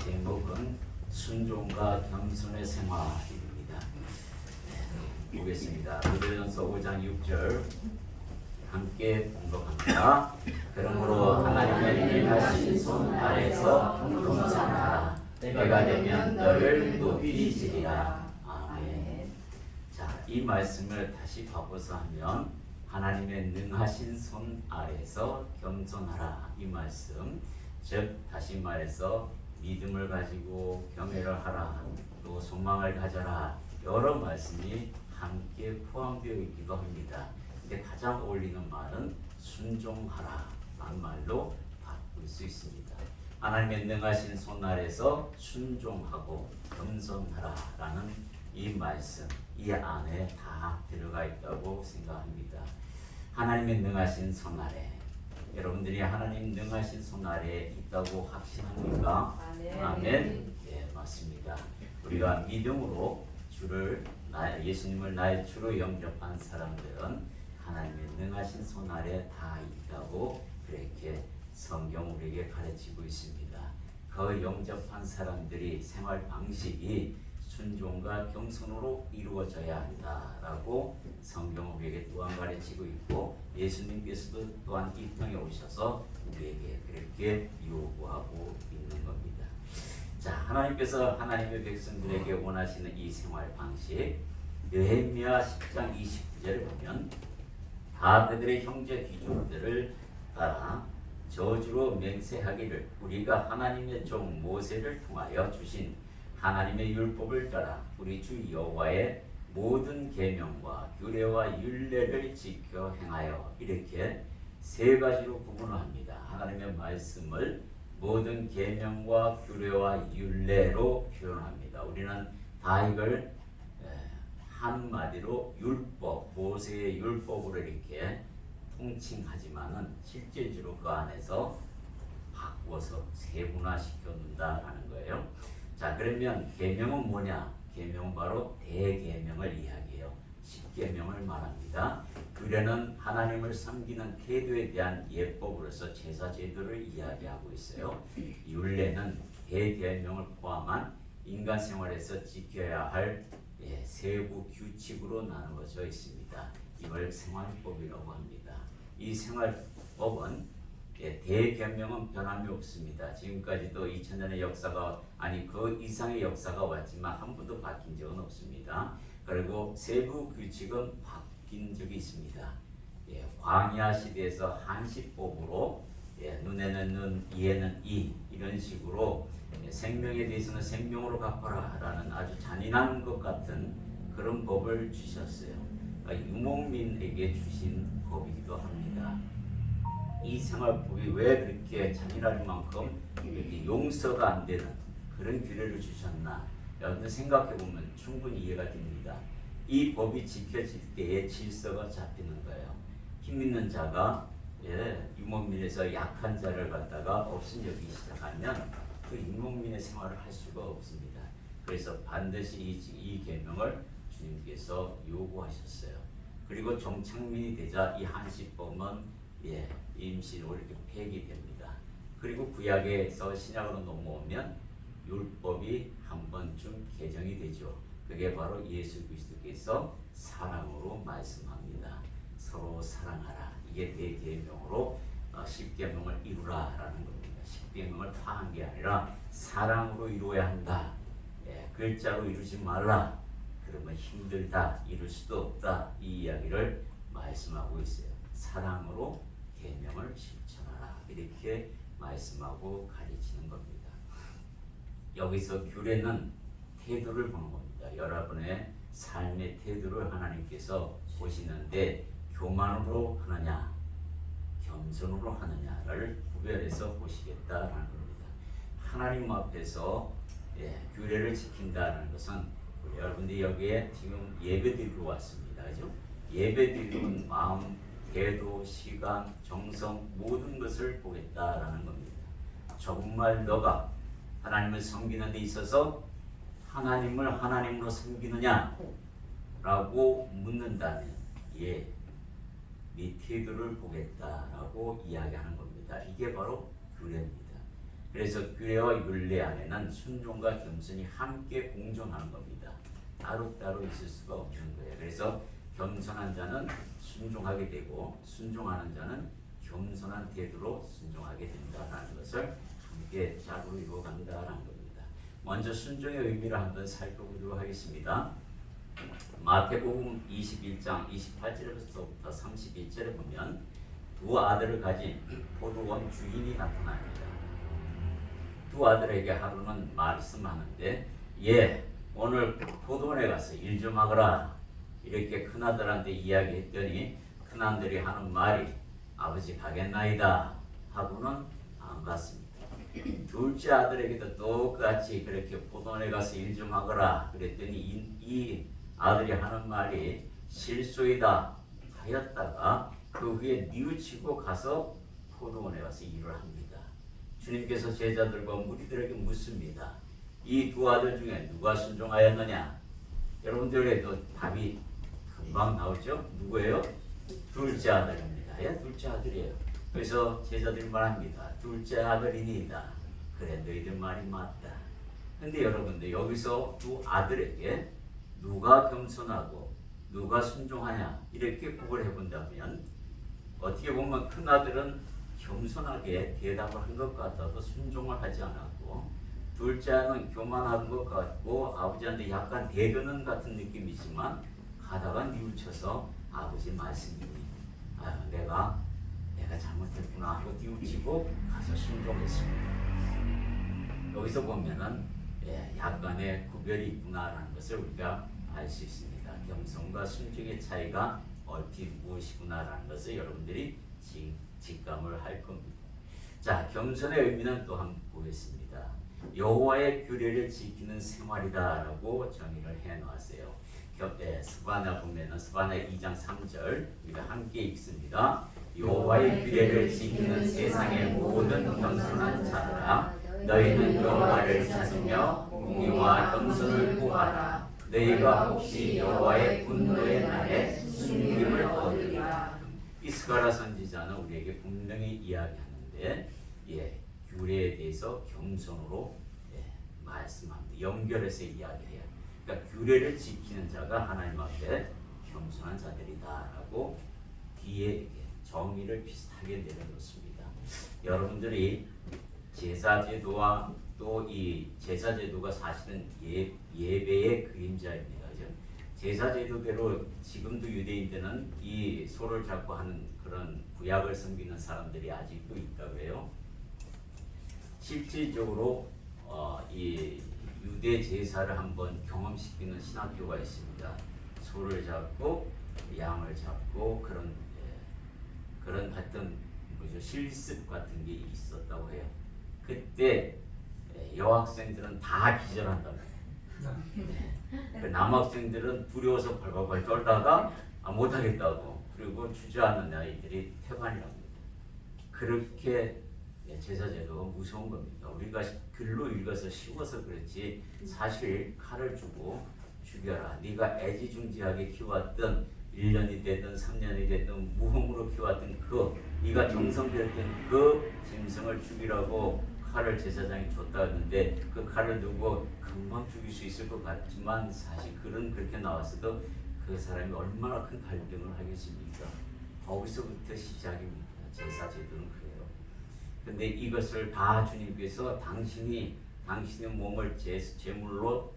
제목은 순종과 겸손의 생활입니다. 보겠습니다. 고린도전서 5장 6절 함께 봉독합니다. 그러므로 하나님의 인하신 손 아래서 겸손하라. 때가 되면 너를 높이시리라. 아멘. 자, 이 말씀을 다시 바꿔서 하면 하나님의 능하신 손 아래서 겸손하라. 이 말씀, 즉 다시 말해서 믿음을 가지고 경외를 하라, 또 소망을 가져라, 여러 말씀이 함께 포함되어 있기도 합니다. 근데 가장 어울리는 말은 순종하라 라는 말로 바꿀 수 있습니다. 하나님의 능하신 손 아래서 순종하고 겸손하라 라는 이 말씀, 이 안에 다 들어가 있다고 생각합니다. 하나님의 능하신 손 아래, 여러분들이 하나님 능하신 손 아래에 있다고 확신합니까? 아멘. 예, 맞습니다. 우리가 믿음으로 예수님을 나의 주로 영접한 사람들은 하나님의 능하신 손 아래 다 있다고 그렇게 성경 우리에게 가르치고 있습니다. 그 영접한 사람들이 생활 방식이 순종과 겸손으로 이루어져야 한다라고 성경 우리에게 또한 가르치고 있고, 예수님께서도 또한 이 땅에 오셔서 우리에게 그렇게 요구하고 있는 겁니다. 자, 하나님께서 하나님의 백성들에게 원하시는 이 생활 방식, 느헤미야 10장 29절을 보면 다 그들의 형제 귀족들을 따라 저주로 맹세하기를 우리가 하나님의 종 모세를 통하여 주신 하나님의 율법을 따라 우리 주 여호와의 모든 계명과 규례와 율례를 지켜 행하여, 이렇게 세 가지로 구분을 합니다. 하나님의 말씀을 모든 계명과 규례와 율례로 표현합니다. 우리는 다 이걸 한마디로 율법, 모세의 율법으로 이렇게 통칭하지만은 실제적으로 그 안에서 바꿔서 세분화시켜 놓는다라는 거예요. 자, 그러면 계명은 뭐냐? 계명은 바로 대계명을 이야기해요. 10계명을 말합니다. 규례는 하나님을 섬기는 태도에 대한 예법으로서 제사 제도를 이야기하고 있어요. 율례는 대계명을 포함한 인간 생활에서 지켜야 할 세부 규칙으로 나누어져 있습니다. 이걸 생활법이라고 합니다. 이 생활법은 대계명은 변함이 없습니다. 지금까지도 2000년의 역사가 그 이상의 역사가 왔지만 한 번도 바뀐 적은 없습니다. 그리고 세부 규칙은 바뀐 적이 있습니다. 광야 시대에서 한시법으로 눈에는 눈, 이에는 이, 이런 식으로 생명에 대해서는 생명으로 갚아라 라는 아주 잔인한 것 같은 그런 법을 주셨어요. 그러니까 유목민에게 주신 법이기도 합니다. 이 생활법이 왜 그렇게 잔인할 만큼 이렇게 용서가 안 되는 그런 규례를 주셨나? 여러분 생각해보면 충분히 이해가 됩니다. 이 법이 지켜질 때의 질서가 잡히는 거예요. 힘 있는 자가 유목민에서 약한 자를 갖다가 업신여기기 시작하면 그 유목민의 생활을 할 수가 없습니다. 그래서 반드시 이 계명을 주님께서 요구하셨어요. 그리고 정착민이 되자 이 한시법은 임시로 이렇게 폐기됩니다. 그리고 구약에서 신약으로 넘어오면 율법이 한 번쯤 개정이 되죠. 그게 바로 예수 그리스도께서 사랑으로 말씀합니다. 서로 사랑하라. 이게 대계명으로 10계명을 이루라라는 겁니다. 10계명을 파한 게 아니라 사랑으로 이루어야 한다. 글자로 이루지 말라. 그러면 힘들다, 이룰 수도 없다. 이 이야기를 말씀하고 있어요. 사랑으로 계명을 실천하라. 이렇게 말씀하고 가르치는 겁니다. 여기서 규례는 태도를 보는 겁니다. 여러분의 삶의 태도를 하나님께서 보시는데 교만으로 하느냐, 겸손으로 하느냐를 구별해서 보시겠다라는 겁니다. 하나님 앞에서 규례를 지킨다는 것은 여러분들이 여기에 지금 예배드리고 왔습니다. 그죠? 예배드리는 마음, 태도, 시간, 정성 모든 것을 보겠다라는 겁니다. 정말 너가 하나님을 섬기는 데 있어서 하나님을 하나님으로 섬기느냐? 라고 묻는다면 네 태도를 보겠다라고 이야기하는 겁니다. 이게 바로 규례입니다. 그래서 규례와 율례 안에는 순종과 겸손이 함께 공존하는 겁니다. 따로따로 있을 수가 없는 거예요. 그래서 겸손한 자는 순종하게 되고 순종하는 자는 겸손한 태도로 순종하게 된다는 것을 함께 짝으로 이루어간다는 겁니다. 먼저 순종의 의미를 한번 살펴보도록 하겠습니다. 마태복음 21장 28절부터 31절에 보면 두 아들을 가진 포도원 주인이 나타납니다. 두 아들에게 하루는 말씀하는데 오늘 포도원에 가서 일 좀 하거라 이렇게 큰아들한테 이야기했더니 큰아들이 하는 말이 아버지 가겠나이다 하고는 안 갔습니다. 둘째 아들에게도 똑같이 그렇게 포도원에 가서 일 좀 하거라 그랬더니 이 아들이 하는 말이 실소이다 하였다가 그 후에 뉘우치고 가서 포도원에 가서 일을 합니다. 주님께서 제자들과 무리들에게 묻습니다. 이 두 아들 중에 누가 순종하였느냐? 여러분들에도 답이 금방 나오죠? 누구예요? 둘째 아들입니다. 둘째 아들이에요. 그래서 제자들이 말합니다. 둘째 아들이니이다. 그래 너희들 말이 맞다. 근데 여러분들 여기서 두 아들에게 누가 겸손하고 누가 순종하냐 이렇게 구분해 본다면 어떻게 보면 큰 아들은 겸손하게 대답을 한 것 같아도 순종을 하지 않았고 둘째는 교만한 것 같고 아버지한테 약간 대드는 같은 느낌이지만 가다가 뉘우쳐서 아버지 말씀이니 내가 잘못했구나 하고 뉘우치고 가서 순종했습니다. 여기서 보면은 약간의 구별이 있구나라는 것을 우리가 알 수 있습니다. 겸손과 순종의 차이가 얼핏 무엇이구나라는 것을 여러분들이 직감을 할 겁니다. 자, 겸손의 의미는 또 한번 보겠습니다. 여호와의 규례를 지키는 생활이다라고 정의를 해놓았어요. 스바나 보면은 스바나 2장 3절 우리가 함께 읽습니다. 여호와의 규례를 지키는 세상의 모든 겸손한 자들아 너희는 여호와를 찾으며 공의와 겸손을 구하라. 너희가 혹시 여호와의 분노의 날에 숨김을 얻으리라. 이 스가랴 선지자는 우리에게 분명히 이야기하는데 규례에 대해서 겸손으로 말씀합니다. 연결해서 이야기해요. 그러니까 규례를 지키는 자가 하나님 앞에 겸손한 자들이다라고 뒤에 정의를 비슷하게 내려놓습니다. 여러분들이 제사제도와 또 이 제사제도가 사실은 예배의 그림자입니다. 그죠? 제사제도대로 지금도 유대인들은 이 소를 잡고 하는 그런 구약을 섬기는 사람들이 아직도 있다고 해요. 실질적으로 이 유대 제사를 한번 경험시키는 신학교가 있습니다. 소를 잡고 양을 잡고 그런 같은 실습 같은 게 있었다고 해요. 그때 여학생들은 다 기절한다고 해요. 남학생들은 두려워서 벌벌 떨다가 못하겠다고 그리고 주저하는 아이들이 태반이랍니다. 그렇게 제사제도가 무서운 겁니다. 우리가 글로 읽어서 쉬워서 그렇지 사실 칼을 주고 죽여라. 네가 애지중지하게 키웠던 1년이 됐든 3년이 됐든 무흥으로 키웠던 네가 정성 들였던 그 짐승을 죽이라고 칼을 제사장이 줬다 했는데 그 칼을 두고 금방 죽일 수 있을 것 같지만 사실 글은 그렇게 나왔어도 그 사람이 얼마나 큰 갈등을 하겠습니까? 거기서부터 시작입니다. 제사제도는 그래요. 근데 이것을 다 주님께서 당신의 몸을 제물로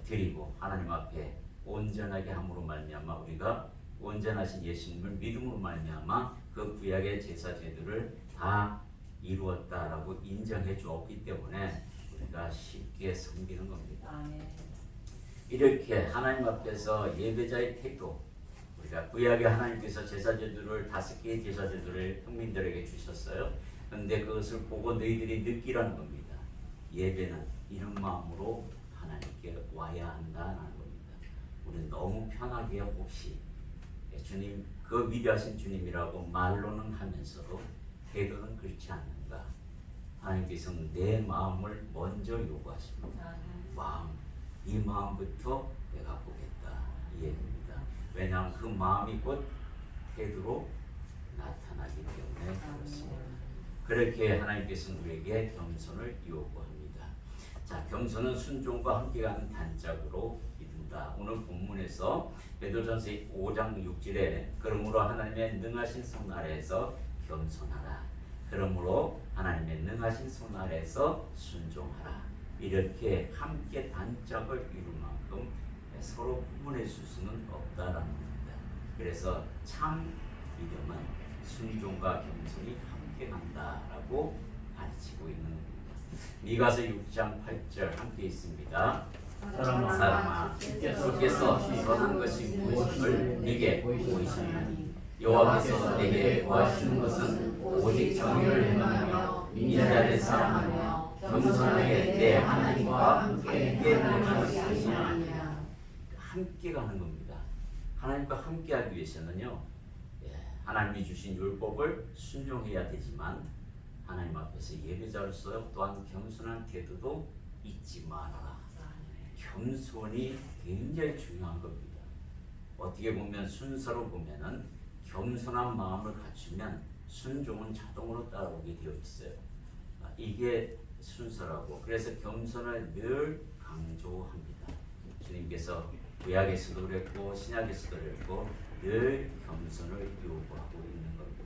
드리고 하나님 앞에 온전하게 함으로 말미암아 우리가 온전하신 예수님을 믿음으로 말미암아 그 구약의 제사제도를 다 이루었다라고 인정해 주었기 때문에 우리가 쉽게 섬기는 겁니다. 이렇게 하나님 앞에서 예배자의 태도, 우리가 구약의 하나님께서 제사제도를 5개의 제사제도를 국민들에게 주셨어요. 그런데 그것을 보고 너희들이 느끼라는 겁니다. 예배는 이런 마음으로 하나님께 와야 한다는 겁니다. 우리는 너무 편하게 혹시 주님 그 위대하신 주님이라고 말로는 하면서도 태도는 그렇지 않는가. 하나님께서는 내 마음을 먼저 요구하십니다. 이 마음부터 내가 보겠다 이 얘기입니다. 왜냐하면 그 마음이 곧 태도로 나타나기 때문에 그렇습니다. 그렇게 하나님께서는 우리에게 겸손을 요구합니다. 자, 겸손은 순종과 함께가는 단짝으로 이룬다. 오늘 본문에서 베드로전서 5장 6절에 그러므로 하나님의 능하신 손 아래에서 겸손하라. 그러므로 하나님의 능하신 손 아래에서 순종하라. 이렇게 함께 단짝을 이룰 만큼 서로 구분해 줄 수는 없다라는 겁니다. 그래서 참 믿음은 순종과 겸손이 함께 간다라고 가르치고 있는 겁니다. 미가서 6장 8절 함께 있습니다. 사람아, 주께서 선한 것이 무엇임을 네게 보이시나니 여호와께서 내게 구하시는 것은 오직 정의를 행하며 인자를 사랑하며 겸손하게 내 하나님과 함께 행하는 것이니라. 함께 가는 겁니다. 하나님과 함께하기 위해서는요, 하나님이 주신 율법을 순종해야 되지만 하나님 앞에서 예배자로서 또한 겸손한 태도도 잊지 말아라. 겸손이 굉장히 중요한 겁니다. 어떻게 보면 순서로 보면은 겸손한 마음을 갖추면 순종은 자동으로 따라오게 되어 있어요. 이게 순서라고. 그래서 겸손을 늘 강조합니다. 주님께서 구약에서도 그랬고 신약에서도 그랬고 늘 겸손을 요구하고 있는 겁니다.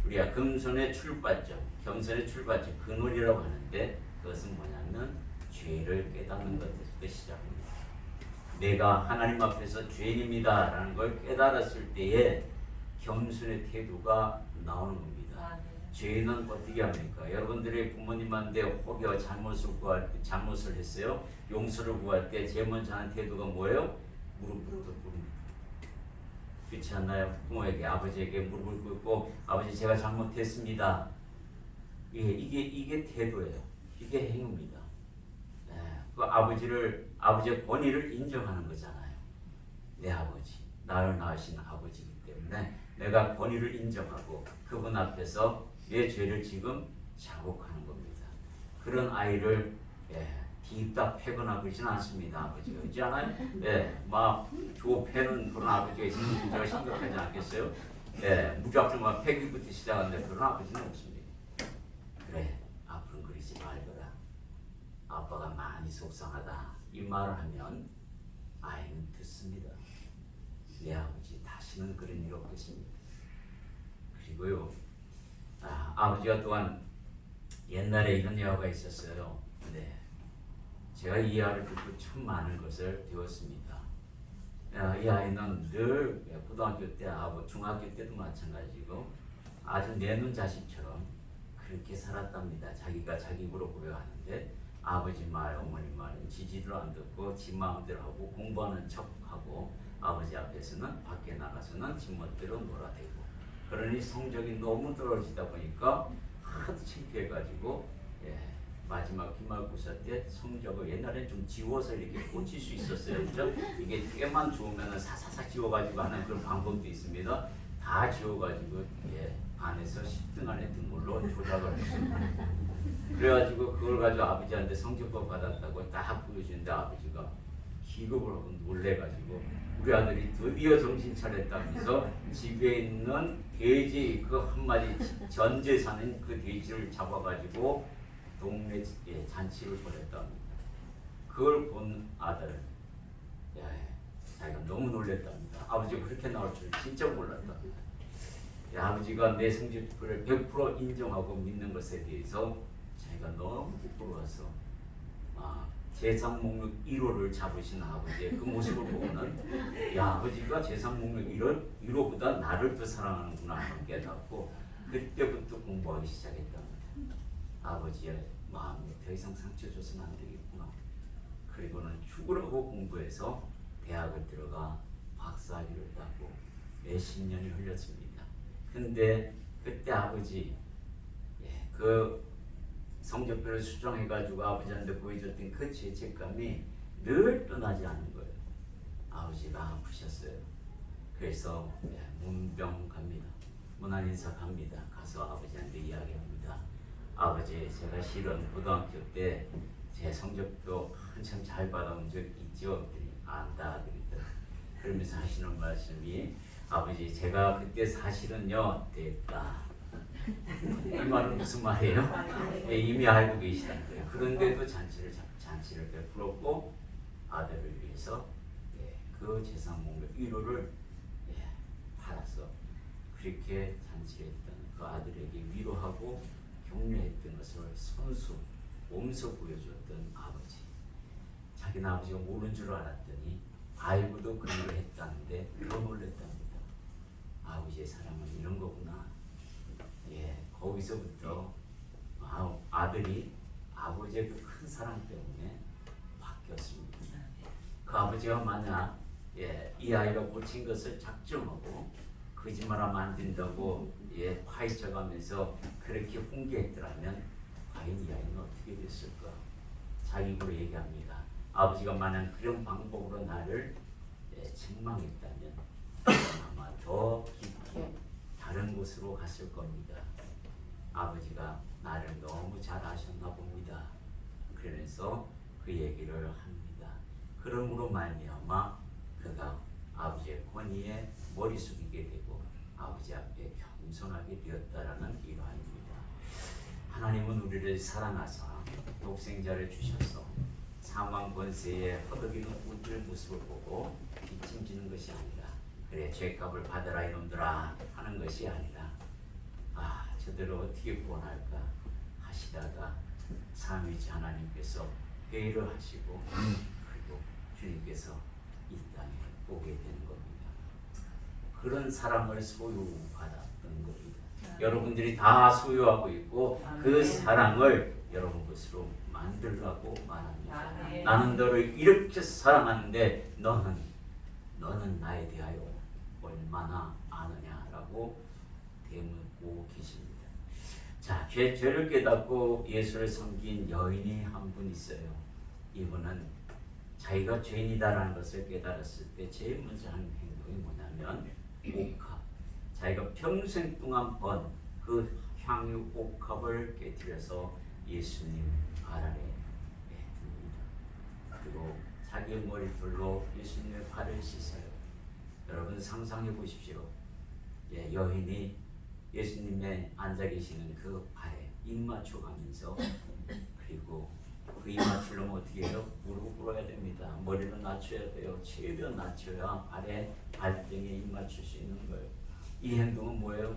우리가 겸손의 출발점, 겸손의 출발점 근원이라고 하는데 그것은 뭐냐면 죄를 깨닫는 것에서 시작합니다. 내가 하나님 앞에서 죄인입니다라는 걸 깨달았을 때에 겸손의 태도가 나오는 겁니다. 죄인은 어떻게 합니까? 여러분들의 부모님한테 혹여 잘못을 했어요. 용서를 구할 때 제일 먼저 하는 태도가 뭐예요? 무릎을 꿇습니다. 그렇지 않나요? 부모에게, 아버지에게 무릎을 꿇고 아버지 제가 잘못했습니다. 이게 태도예요. 이게 행위입니다. 그 아버지의 권위를 인정하는 거잖아요. 내 아버지, 나를 낳으신 아버지이기 때문에 내가 권위를 인정하고 그분 앞에서 내 죄를 지금 자복하는 겁니다. 그런 아이를 뒤집다 패거나 그러지는 않습니다. 아버지가 그렇지 않아요? 막 조패는 그런 아버지가 있으면 문제가 심각하지 않겠어요? 무작정 막 패기부터 시작하는데 그런 아버지는 없습니다. 그래, 앞으로는 그러지 말거라. 아빠가 많이 속상하다. 이 말을 하면 아이는 듣습니다. 내 아버지 다시는 그런 일 없겠습니다. 그리고요, 아버지가 또한 옛날에 이런 예화가 있었어요. 제가 이 아이를 듣고 참 많은 것을 배웠습니다. 이 아이는 늘 고등학교 때, 중학교 때도 마찬가지고 아주 내눈 자식처럼 그렇게 살았답니다. 자기가 자기 입으로 고백하는데 아버지 말, 어머니 말은 지지도 안 듣고 지 마음대로 하고 공부하는 척하고 아버지 앞에서는 밖에 나가서는 지 멋대로 놀아대고 그러니 성적이 너무 떨어지다 보니까 하도 창피해가지고 마지막 기말고사 때 성적을 옛날엔 좀 지워서 이렇게 꽂힐 수 있었어요. 그죠? 이게 꽤만 좋으면 사사삭 지워가지고 하는 그런 방법도 있습니다. 다 지워가지고 반에서 10등 안에 든 걸로 조작을 했습니다. 그래가지고 그걸 가지고 아버지한테 성적표 받았다고 딱 보여주는데 아버지가 기겁을 하고 놀래가지고 우리 아들이 드디어 정신 차렸다면서 집에 있는 돼지 그 한 마리 전제 사는 그 돼지를 잡아가지고 동네 잔치를 벌였답니다. 그걸 본 아들은 자기가 너무 놀랬답니다. 아버지가 그렇게 나올 줄 진짜 몰랐답니다. 아버지가 내 성적표를 100% 인정하고 믿는 것에 대해서 자기가 너무 부끄러워서 재산 목록 1호를 잡으신 아버지의 그 모습을 보고는 아버지가 재산 목록 1호보다 나를 더 사랑하는구나 하는 게 깨닫고 그때부터 공부하기 시작했답니다. 아버지의 마음에 더 이상 상처 줘서는 안 되겠구나. 그리고는 죽으라고 공부해서 대학을 들어가 박사학위를 따고 몇십 년이 흘렸습니다. 근데 그때 아버지 그 성적표를 수정해가지고 아버지한테 보여줬던 그 죄책감이 늘 떠나지 않는 거예요. 아버지가 아프셨어요. 그래서 문병 갑니다. 문안인사 갑니다. 가서 아버지한테 이야기합니다. 아버지, 제가 실은 고등학교 때 제 성적표 한참 잘 받아온 적 있죠? 안다 그랬더니 그러면서 하시는 말씀이 아버지 제가 그때 사실은요 됐다. 이 말은 무슨 말이에요? 예, 이미 알고 계시다는 거예요. 그런데도 잔치를 베풀었고 아들을 위해서 그 재산 공백 위로를 받아서 그렇게 잔치했던 그 아들에게 위로하고 격려했던 것을 손수 몸소 보여줬던 아버지. 자기는 아버지가 모르는 줄 알았더니 알고도 그 일을 했다는데 더 놀랬답니다. 아버지의 사랑은 이런 거구나. 거기서부터 아들이 아버지의 그 큰 사랑 때문에 바뀌었습니다. 그 아버지가 만약 이 아이가 고친 것을 작정하고 거짓말하면 안 된다고 파헤쳐가면서 그렇게 훈계했더라면 과연 이 아이는 어떻게 됐을까? 자기 입으로 얘기합니다. 아버지가 만약 그런 방법으로 나를 책망했다면 아마 더 깊이 다른 곳으로 갔을 겁니다. 아버지가 나를 너무 잘 아셨나 봅니다. 그러면서 그 얘기를 합니다. 그러므로 말미암아 그가 아버지의 권위에 머리 숙이게 되고 아버지 앞에 겸손하게 되었다라는 일화입니다. 하나님은 우리를 사랑하사 독생자를 주셔서 사망 권세에 허덕이는 우리의 모습을 보고 기침지는 것이 아니라 그래 죄값을 받으라 이놈들아 하는 것이 아니라 저들을 어떻게 구원할까 하시다가 삼위일체 하나님께서 회의를 하시고 그리고 주님께서 이 땅에 오게 되는 겁니다. 그런 사랑을 소유받았던 겁니다. 여러분들이 다 소유하고 있고 그 사랑을 여러분 것으로 만들라고 말합니다. 나는 너를 이렇게 사랑하는데 너는 나에 대하여 얼마나 아느냐라고 대묻고 계십니다. 자, 죄를 깨닫고 예수를 섬긴 여인이 한 분 있어요. 이분은 자기가 죄인이다라는 것을 깨달았을 때 제일 먼저 하는 행동이 뭐냐면 옥합. 자기가 평생 동안 번 그 향유 옥합을 깨뜨려서 예수님 발 아래 둡니다. 그리고 자기의 머리털로 예수님의 발을 씻어요. 여러분 상상해 보십시오. 여인이 예수님의 앉아 계시는 그 발에 입 맞춰가면서 그리고 그 입 맞추려면 어떻게 해요? 무릎을 꿇어야 됩니다. 머리를 낮춰야 돼요. 최대한 낮춰야 발에 발등에 입 맞출 수 있는 거예요. 이 행동은 뭐예요?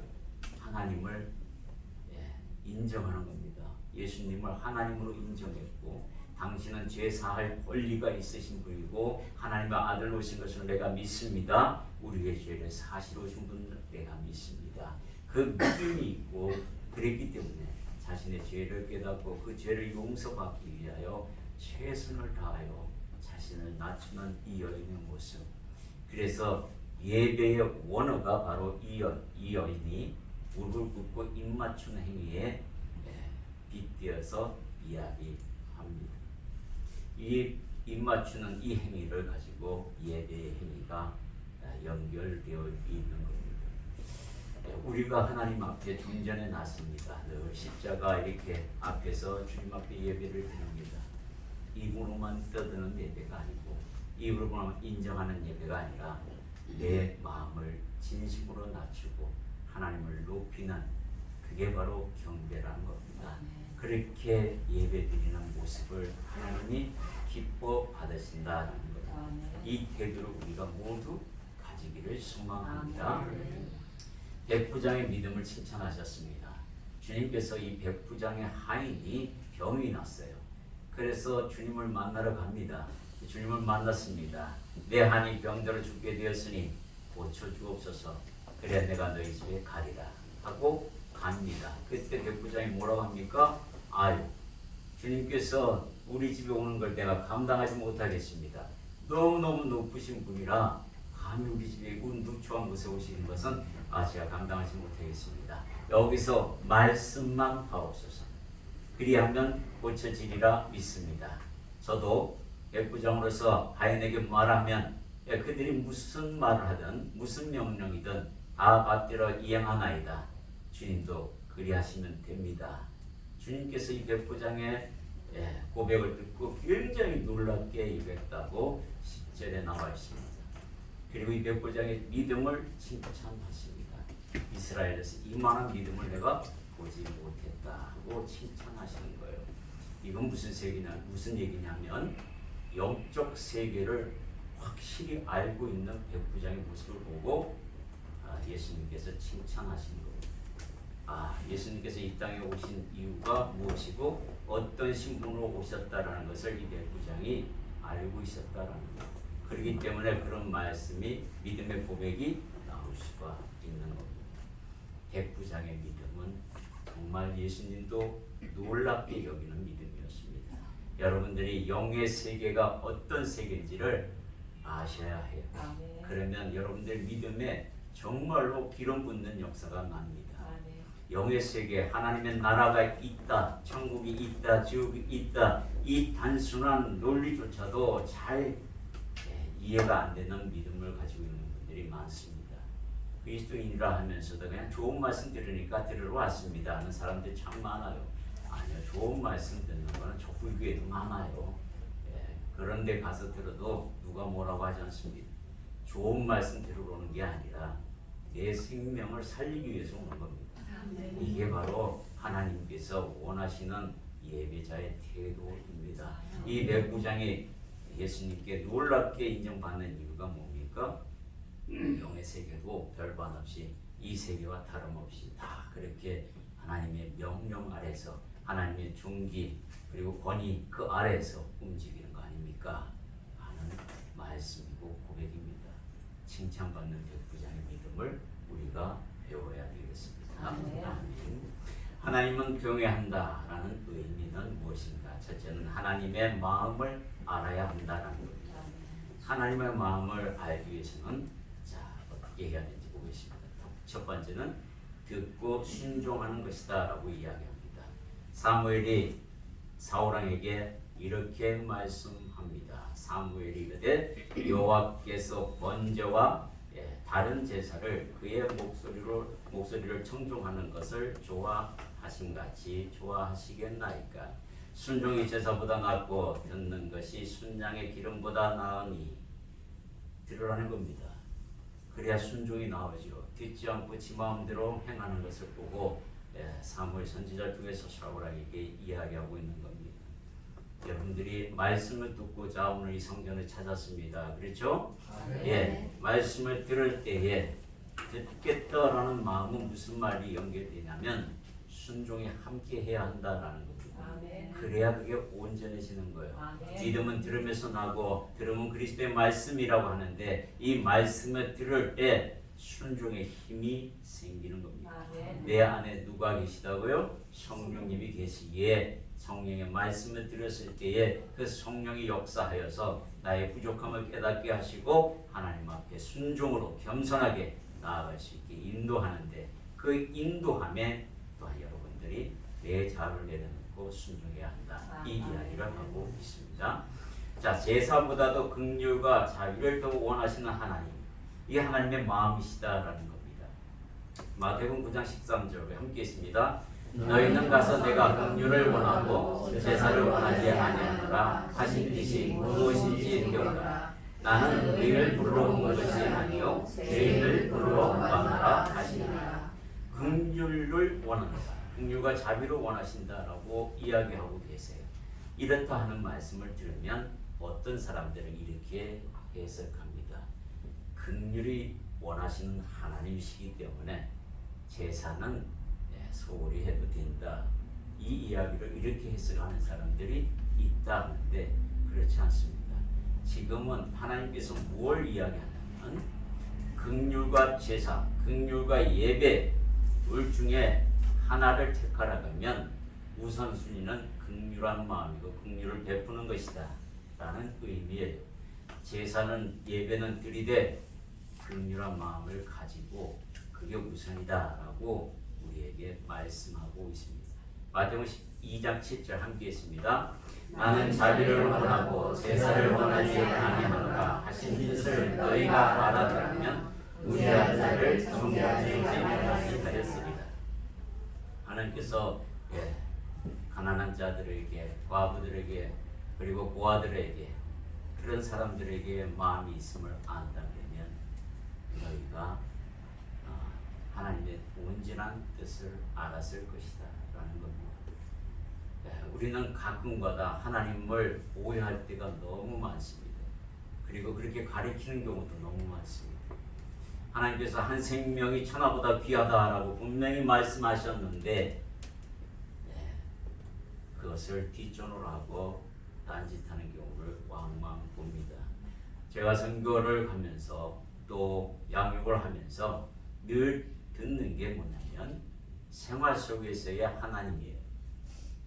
하나님을 인정하는 겁니다. 예수님을 하나님으로 인정했고 당신은 죄 사할 권리가 있으신 분이고 하나님의 아들 오신 것을 내가 믿습니다. 우리의 죄를 사시러 오신 분을 내가 믿습니다. 그 믿음이 있고 그랬기 때문에 자신의 죄를 깨닫고 그 죄를 용서받기 위하여 최선을 다하여 자신을 낮추는 이 여인의 모습. 그래서 예배의 원어가 바로 이 여인이 무릎을 꿇고 입 맞추는 행위에 빗대어서 이야기합니다. 이 입 맞추는 이 행위를 가지고 예배의 행위가 연결되어 있는 겁니다. 우리가 하나님 앞에 중전에 나섭니다. 늘 십자가 이렇게 앞에서 주님 앞에 예배를 드립니다. 입으로만 떠드는 예배가 아니고 입으로만 인정하는 예배가 아니라 내 마음을 진심으로 낮추고 하나님을 높이는 그게 바로 경배라는 겁니다. 그렇게 예배드리는 모습을 하나님이 기뻐 받으신다는 거예요. 이 태도를 우리가 모두 가지기를 소망합니다. 백부장의 믿음을 칭찬하셨습니다. 주님께서 이 백부장의 하인이 병이 났어요. 그래서 주님을 만나러 갑니다. 주님을 만났습니다. 내 한이 병들어 죽게 되었으니 고쳐 주옵소서. 그래 내가 너희 집에 가리라 하고 갑니다. 그때 백부장이 뭐라고 합니까? 아유, 주님께서 우리 집에 오는 걸 내가 감당하지 못하겠습니다. 너무너무 높으신 분이라 감히 우리 집에 누추한 곳에 오시는 것은 제가 감당하지 못하겠습니다. 여기서 말씀만 하옵소서. 그리하면 고쳐지리라 믿습니다. 저도 백부장으로서 하인에게 말하면 그들이 무슨 말을 하든 무슨 명령이든 다 받들어 이행하나이다. 주님도 그리하시면 됩니다. 주님께서 이 백부장의 고백을 듣고 굉장히 놀랍게 입했다고 10절에 나와 있습니다. 그리고 이 백부장의 믿음을 칭찬하십니다. 이스라엘에서 이만한 믿음을 내가 보지 못했다 하고 칭찬하시는 거예요. 이건 무슨 얘기냐면 영적 세계를 확실히 알고 있는 백부장의 모습을 보고 예수님께서 칭찬하신 거예요. 예수님께서 이 땅에 오신 이유가 무엇이고 어떤 신분으로 오셨다라는 것을 이 백부장이 알고 있었다라는 거예요. 그렇기 때문에 그런 말씀이 믿음의 고백이 나올 수가 있는 겁니다. 백부장의 믿음은 정말 예수님도 놀랍게 여기는 믿음이었습니다. 여러분들이 영의 세계가 어떤 세계인지를 아셔야 해요. 그러면 여러분들 믿음에 정말로 기름 붓는 역사가 납니다. 영의 세계, 하나님의 나라가 있다, 천국이 있다, 지옥이 있다, 이 단순한 논리조차도 잘 이해가 안 되는 믿음을 가지고 있는 분들이 많습니다. 그리스도인이라 하면서도 그냥 좋은 말씀 들으니까 들으러 왔습니다 하는 사람들이 참 많아요. 아니요, 좋은 말씀 듣는 거는 족불교에도 많아요. 그런데 가서 들어도 누가 뭐라고 하지 않습니다. 좋은 말씀 들으러 오는 게 아니라 내 생명을 살리기 위해서 오는 겁니다. 이게 바로 하나님께서 원하시는 예배자의 태도입니다. 이 백부장이 예수님께 놀랍게 인정받는 이유가 뭡니까? 영의 세계도 별반 없이 이 세계와 다름없이 다 그렇게 하나님의 명령 아래서 하나님의 종기 그리고 권위 그 아래에서 움직이는 거 아닙니까? 하는 말씀이고 고백입니다. 칭찬받는 백부장의 믿음을 우리가 배워야 되겠습니다. 하나님은 경외한다라는 의미는 무엇인가? 첫째는 하나님의 마음을 알아야 한다는 겁니다. 하나님의 마음을 알기 위해서는 어떻게 해야 되는지 보겠습니다. 첫 번째는 듣고 순종하는 것이다 라고 이야기합니다. 사무엘이 사울왕에게 이렇게 말씀합니다. 사무엘이 이르되 여호와께서 번제와 다른 제사를 그의 목소리를 청종하는 것을 좋아하신 같이 좋아하시겠나이까? 순종이 제사보다 낫고 듣는 것이 순양의 기름보다 나으니 들으라는 겁니다. 그래야 순종이 나오죠. 듣지 않고 지 마음대로 행하는 것을 보고 사무엘 선지자를 통해서 사울에게 이야기하고 있는 겁니다. 여러분들이 말씀을 듣고자 오늘 이 성전을 찾았습니다. 그렇죠? 말씀을 들을 때에 듣겠다라는 마음은 무슨 말이 연결되냐면 순종이 함께 해야 한다라는 겁니다. 그래야 그게 온전해지는 거예요. 믿음은 들으면서 나고 들으면 그리스도의 말씀이라고 하는데 이 말씀을 들을 때 순종의 힘이 생기는 겁니다. 내 안에 누가 계시다고요? 성령님이 계시기에 성령의 말씀을 들었을 때에 그 성령이 역사하여서 나의 부족함을 깨닫게 하시고 하나님 앞에 순종으로 겸손하게 나아갈 수 있게 인도하는데 그 인도함에 또한 여러분들이 내 자를 내려놓고 순종해야 한다. 이 이야기를 하고 있습니다. 자, 제사보다도 긍휼과 자비를 더 원하시는 하나님, 이 하나님의 마음이시다라는 겁니다. 마태복음 9장 13절 함께 있습니다. 너희는 가서 내가 긍휼을 원하고 제사를 원하지 아니하노라 하신 뜻이 무엇인지 배우라. 나는 의인을 부르러 온 것이 아니요 죄인을 부르러 온 바라 하시니라. 긍휼을 원한다. 긍휼과 자비를 원하신다라고 이야기하고 계세요. 이렇다 하는 말씀을 들으면 어떤 사람들은 이렇게 해석합니다. 긍휼이 원하시는 하나님이시기 때문에 제사는 소홀히 해도 된다. 이 이야기를 이렇게 해석하는 사람들이 있다는데 그렇지 않습니다. 지금은 하나님께서 무엇을 이야기하냐면 긍휼과 제사, 긍휼과 예배 둘 중에 하나를 택하라고 하면 우선순위는 긍휼한 마음이고 긍휼을 베푸는 것이다 라는 의미예요. 제사는 예배는 드리되 긍휼한 마음을 가지고 그게 우선이다 라고 우리에게 말씀하고 있습니다. 마태복음 2장 7절 함께 했습니다. 나는 자비를 원하고 제사를 원하지 아니하노라 하신 뜻을 너희가 알아들으면 무죄한 자를 정죄하지 하였으리라. 하나님께서 가난한 자들에게, 과부들에게, 그리고 고아들에게, 그런 사람들에게 마음이 있음을 안다면 너희가 하나님의 온전한 뜻을 알았을 것이다 라는 겁니다. 우리는 가끔가다 하나님을 오해할 때가 너무 많습니다. 그리고 그렇게 가리키는 경우도 너무 많습니다. 하나님께서 한 생명이 천하보다 귀하다라고 분명히 말씀하셨는데 그것을 뒷전으로 하고 딴짓하는 경우를 왕왕 봅니다. 제가 선교를 하면서 또 양육을 하면서 늘 듣는 게 뭐냐면 생활 속에서의 하나님이에요.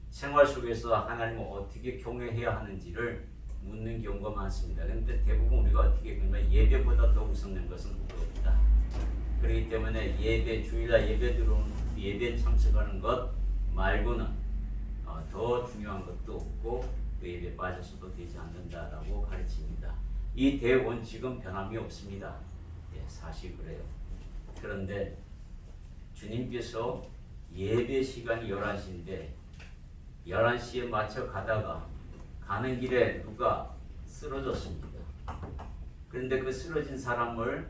생활 속에서 하나님을 어떻게 경외해야 하는지를 묻는 경우가 많습니다. 그런데 대부분 우리가 어떻게 보면 예배보다 더 우선된 것은 없다. 그렇기 때문에 예배, 주일날 예배 참석하는 것 말고는 더 중요한 것도 없고 그 예배 빠져서도 되지 않는다라고 가르칩니다. 이 대원칙은 변함이 없습니다. 사실 그래요. 그런데 주님께서 예배 시간이 11시인데 11시에 맞춰 가다가 가는 길에 누가 쓰러졌습니다. 그런데 그 쓰러진 사람을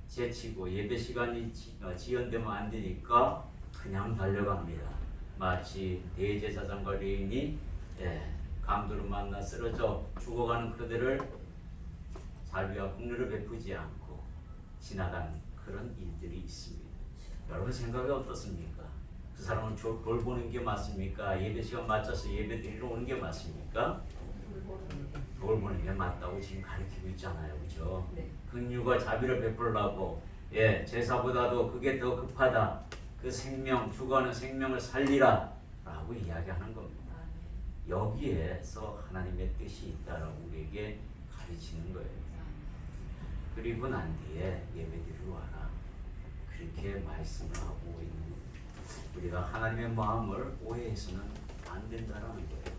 제치고 예배 시간이 지연되면 안 되니까 그냥 달려갑니다. 마치 대제사장과 레인이 강도를 만나 쓰러져 죽어가는 그들을 자비와 긍휼을 베푸지 않고 지나가는 그런 일들이 있습니다. 여러분 생각이 어떻습니까? 그 사람은 돌보는 게 맞습니까? 예배 시간 맞춰서 예배 드리러 오는 게 맞습니까? 돌보는 게 맞다고 지금 가르치고 있잖아요. 그렇죠? 네. 긍휼과 자비를 베풀라고 제사보다도 그게 더 급하다. 그 생명, 죽어가는 생명을 살리라 라고 이야기하는 겁니다. 여기에서 하나님의 뜻이 있다라고 우리에게 가르치는 거예요. 그리고 난 뒤에 예배드리러 와라. 그렇게 말씀을 하고 있는 겁니다. 우리가 하나님의 마음을 오해해서는 안 된다는 거예요.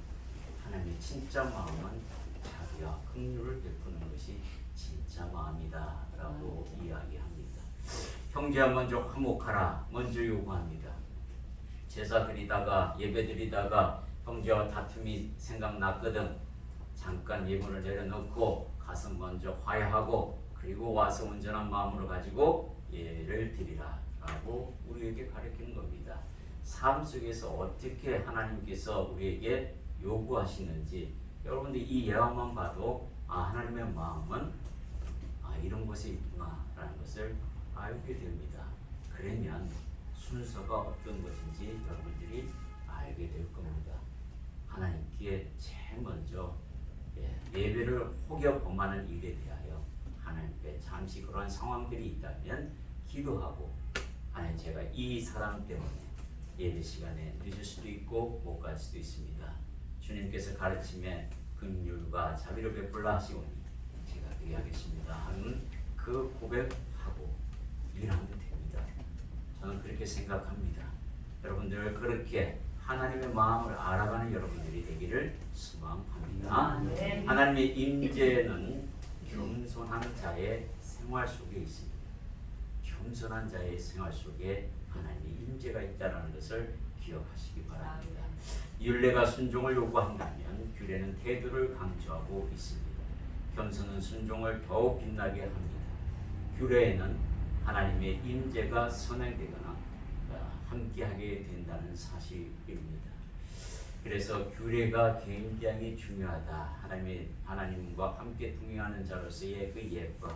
하나님의 진짜 마음은 자비와 긍휼을 베푸는 것이 진짜 마음이다 라고 이야기합니다. 형제야 먼저 화목하라 먼저 요구합니다. 제사 드리다가 예배 드리다가 형제와 다툼이 생각났거든 잠깐 예물을 내려놓고 가서 먼저 화해하고 그리고 와서 온전한 마음으로 가지고 예를 드리라 라고 우리에게 가르치는 겁니다. 삶 속에서 어떻게 하나님께서 우리에게 요구하시는지 여러분들 이 예화만 봐도 하나님의 마음은 이런 것이 있구나 라는 것을 알게 됩니다. 그러면 순서가 어떤 것인지 여러분들이 알게 될 겁니다. 하나님께 제일 먼저 예배를 혹여 범하는 일에 대하여 하나님께 잠시 그러한 상황들이 있다면 기도하고 하나님 제가 이 사람 때문에 예배 시간에 늦을 수도 있고 못 갈 수도 있습니다. 주님께서 가르침에 긍휼과 자비를 베풀라 하시오니 제가 그리하겠습니다 하는 그 고백하고 일하면 됩니다. 저는 그렇게 생각합니다. 여러분들 그렇게 하나님의 마음을 알아가는 여러분들이 되기를 소망합니다. 하나님의 임재는 겸손한 자의 생활 속에 있습니다. 겸손한 자의 생활 속에 하나님의 임재가 있다는 것을 기억하시기 바랍니다. 율례가 순종을 요구한다면 규례는 태도를 강조하고 있습니다. 겸손은 순종을 더욱 빛나게 합니다. 규례에는 하나님의 임재가 선행되거나 함께하게 된다는 사실입니다. 그래서 규례가 굉장히 중요하다. 하나님과 함께 동행하는 자로서의 그 예쁨.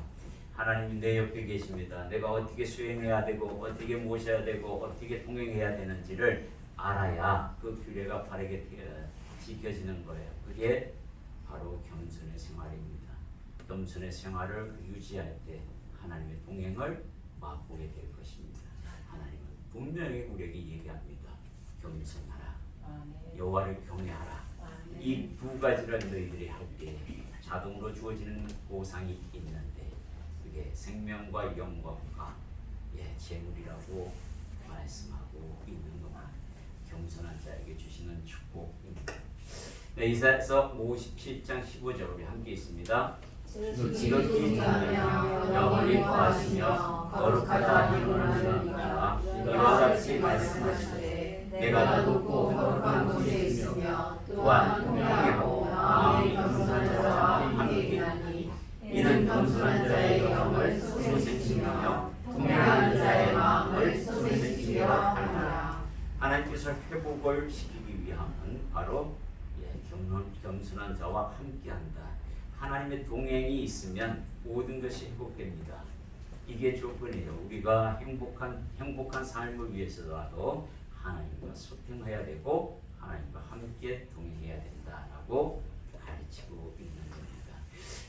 하나님이 내 옆에 계십니다. 내가 어떻게 수행해야 되고 어떻게 모셔야 되고 어떻게 동행해야 되는지를 알아야 그 규례가 바르게 지켜지는 거예요. 그게 바로 겸손의 생활입니다. 겸손의 생활을 유지할 때 하나님의 동행을 맛보게 될 것입니다. 하나님은 분명히 우리에게 얘기합니다. 겸손하라. 여호와를 경외하라. 이 두 가지를 너희들이 할 때 자동으로 주어지는 보상이 있는데 그게 생명과 영광과 재물이라고 말씀하고 있는 겁니다. 겸손한 자에게 주시는 축복입니다. 이사야서 57장 15절 우리 함께 있습니다. 지극히 빛나며 영원히 거하시며 거룩하다 이루는 이가 이와 같이 말씀하시되 내가 높고 거룩한 곳에 있으며 또한 공평하고 마음이 겸손한 자와 함께 있나니 이는 겸손한 자의 영을 솟으시며 통행하는 자의 마음을 겸손한 자와 함께한다. 하나님의 동행이 있으면 모든 것이 행복됩니다. 이게 조건이에요. 우리가 행복한 삶을 위해서라도 하나님과 소통해야 되고 하나님과 함께 동행해야 된다라고 가르치고 있는 겁니다.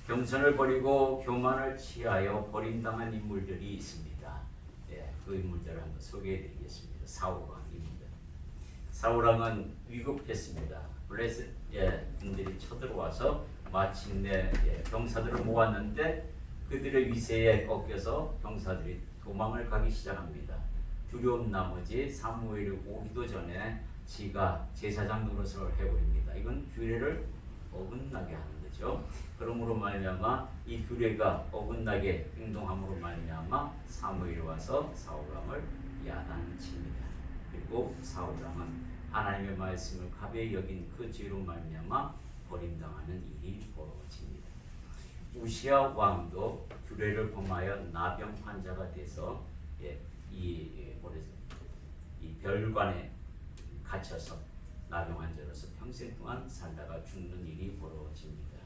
겸손을 버리고 교만을 취하여 버림당한 인물들이 있습니다. 예, 그 인물들을 한번 소개해드리겠습니다. 사울왕입니다. 사울왕은 위급했습니다. 블레셋 분들이 쳐들어와서 마침내 병사들을 모았는데 그들의 위세에 꺾여서 병사들이 도망을 가기 시작합니다. 두려움 나머지 사무엘이 오기도 전에 지가 제사장 노릇을 해버립니다. 이건 규례를 어긋나게 하는 거죠. 그러므로 말미암아 이 규례가 어긋나게 행동함으로 말미암아 사무엘이 와서 사울왕을 야단칩니다. 그리고 사울왕은 하나님의 말씀을 가벼이 여긴 그 죄로 말미암아 버림당하는 일이 벌어집니다. 우시아 왕도 규례를 범하여 나병 환자가 돼서 이 별관에 갇혀서 나병 환자로서 평생 동안 살다가 죽는 일이 벌어집니다.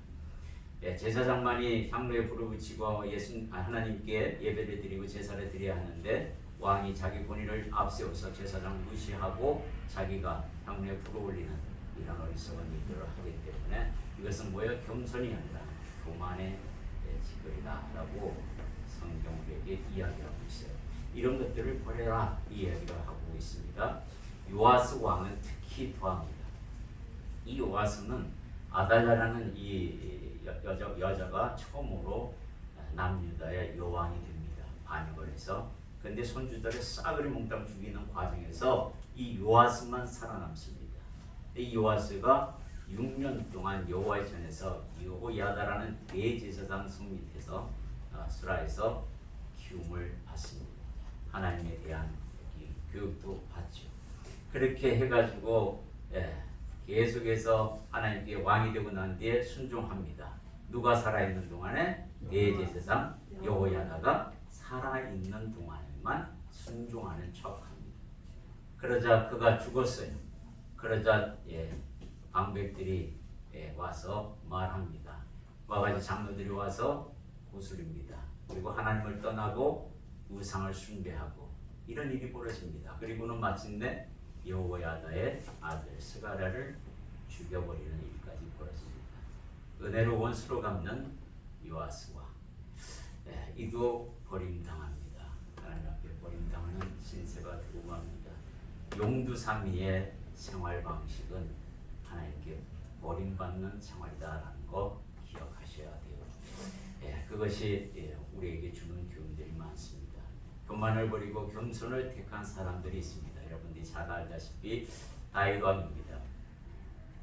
제사장만이 향로에 불을 붙이고 하나님께 예배를 드리고 제사를 드려야 하는데 왕이 자기 본의를 앞세워서 제사장 무시하고 자기가 향로에 불을 올리는 이런 어리석은 일들을 하기 때문에 이것은 뭐예요? 겸손이 아니라 교만의 짓거리다라고 성경 우리에게 이야기하고 있어요. 이런 것들을 버려라 이야기를 하고 있습니다. 요아스 왕은 특히 더합니다. 이 요아스는 아달랴라는 이 여자가 처음으로 남유다의 여왕이 됩니다. 반역을 해서. 근데 손주들을 싸그리 몽땅 죽이는 과정에서 이 요아스만 살아남습니다. 이 요아스가 6년 동안 여호와의 전에서 여호야다라는 대제사장 성 밑에서 수라에서 키움을 받습니다. 하나님에 대한 교육도 받죠. 그렇게 해가지고 계속해서 하나님께 왕이 되고 난 뒤에 순종합니다. 누가 살아있는 동안에 대제사장 여호야다가 살아있는 동안에만 순종하는 척합니다. 그러자 그가 죽었어요. 그러자 방백들이 와서 말합니다. 와가지고 장로들이 와서 구슬입니다. 그리고 하나님을 떠나고 우상을 숭배하고 이런 일이 벌어집니다. 그리고는 마침내 여호야다의 아들 스가랴를 죽여버리는 일까지 벌어집니다. 은혜로 원수로 갚는 요아스와 이도 버림당합니다. 하나님 앞에 버림당하는 신세가 되고 맙니다. 용두삼위의 생활 방식은 하나님께 버림받는 생활이다라는 거 기억하셔야 돼요. 그것이 우리에게 주는 교훈들이 많습니다. 교만을 버리고 겸손을 택한 사람들이 있습니다. 여러분들이 잘 알다시피 다윗 왕입니다.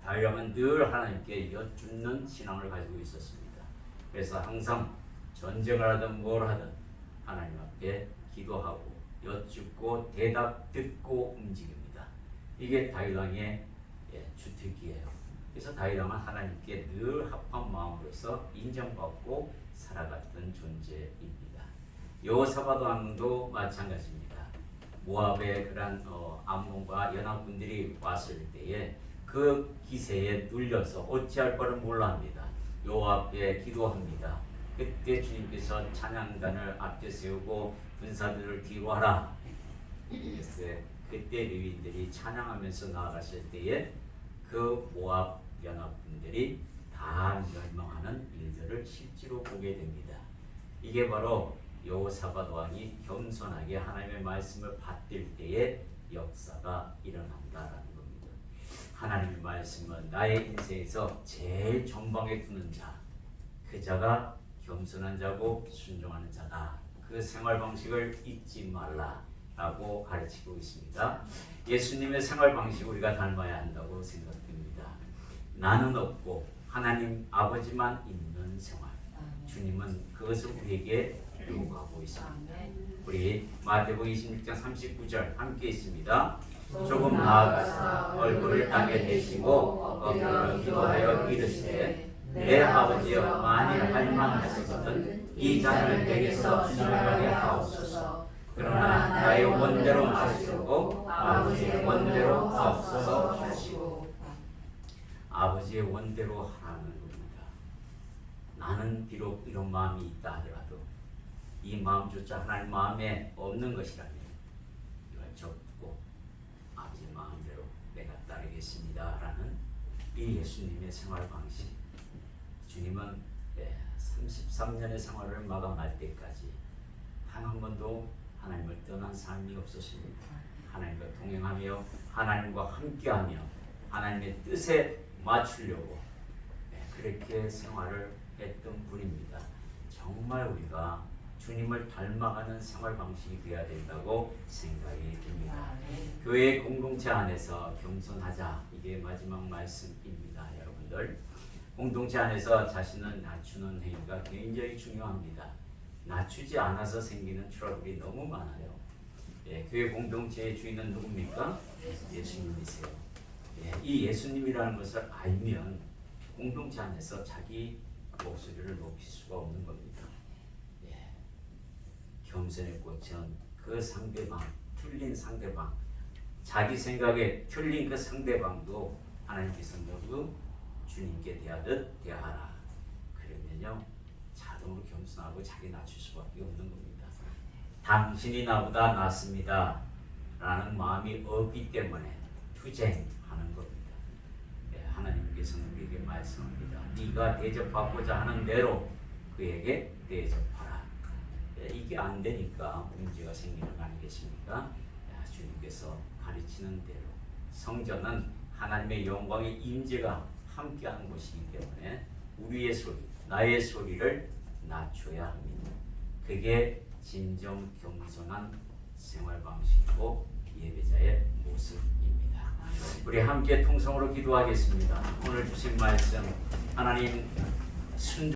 다윗 왕은 늘 하나님께 여쭙는 신앙을 가지고 있었습니다. 그래서 항상 전쟁을 하든 뭘 하든 하나님 앞에 기도하고 여쭙고 대답 듣고 움직입니다. 이게 다윗 왕의 주특기예요. 그래서 다윗 왕은 하나님께 늘 합한 마음으로서 인정받고 살아갔던 존재입니다. 여호사밧 왕도 마찬가지입니다. 모압의 그런 암몬과 연합군들이 왔을 때에 그 기세에 눌려서 어찌할 바를 몰라합니다. 여호와 앞에 기도합니다. 그때 주님께서 찬양단을 앞에 세우고 군사들을 뒤로 하라. 그때 레위인들이 찬양하면서 나아갔을 때에 그 모압 연합군들이 다 멸망하는 일들을 실제로 보게 됩니다. 이게 바로 여호사밧 왕이 겸손하게 하나님의 말씀을 받들 때의 역사가 일어난다라는 겁니다. 하나님의 말씀은 나의 인생에서 제일 전방에 두는 자, 그 자가 겸손한 자고 순종하는 자다. 그 생활 방식을 잊지 말라라고 가르치고 있습니다. 예수님의 생활 방식 우리가 닮아야 한다고 생각됩니다. 나는 없고 하나님 아버지만 있는 생활. 주님은 그것을 우리에게 요구하고 있습니다. 우리 마태복음 26장 39절 함께 있습니다. 조금 나아가사 얼굴을 땅에 대시고 엎드려 기도하여 이르시되 내 아버지여 만일 할만하시거든 이 잔을 내게서 지나가게 하옵소서. 그러나 나의 원대로 마시고 아버지의 원대로 하옵소서 하시고. 아버지의 원대로 하라는 겁니다. 나는 비록 이런 마음이 있다 하더라도 이 마음조차 하나님 마음에 없는 것이라면 이걸 접고 아버지 마음대로 내가 따르겠습니다 라는 이 예수님의 생활 방식. 주님은 33년의 생활을 마감할 때까지 단 한 번도 하나님을 떠난 삶이 없었습니다. 하나님과 동행하며 하나님과 함께하며 하나님의 뜻에 맞추려고 그렇게 생활을 했던 분입니다. 정말 우리가 주님을 닮아가는 생활 방식이 되어야 된다고 생각이 듭니다. 교회 공동체 안에서 겸손하자, 이게 마지막 말씀입니다. 여러분들, 공동체 안에서 자신을 낮추는 행위가 굉장히 중요합니다. 낮추지 않아서 생기는 트러블이 너무 많아요. 교회 공동체의 주인은 누굽니까? 예수님이세요. 이 예수님이라는 것을 알면 공동체 안에서 자기 목소리를 높일 수가 없는 겁니다. 겸손의 꽃은 그 상대방, 틀린 상대방, 자기 생각에 틀린 그 상대방도 하나님께서 모두 주님께 대하듯 대하라. 그러면요 자동으로 겸손하고 자기 낮출 수밖에 없는 겁니다. 당신이 나보다 낫습니다 라는 마음이 없기 때문에 투쟁하는 겁니다. 하나님께서는 우리에게 말씀합니다. 네가 대접받고자 하는 대로 그에게 대접하라. 이게 안 되니까 문제가 생기는 거 아니겠습니까? 주님께서 가르치는 대로, 성전은 하나님의 영광의 임재가 함께하는 곳이기 때문에 우리의 소리, 나의 소리를 낮춰야 합니다. 그게 진정 겸손한 생활 방식이고 예배자의 모습입니다. 우리 함께 통성으로 기도하겠습니다. 오늘 주신 말씀 하나님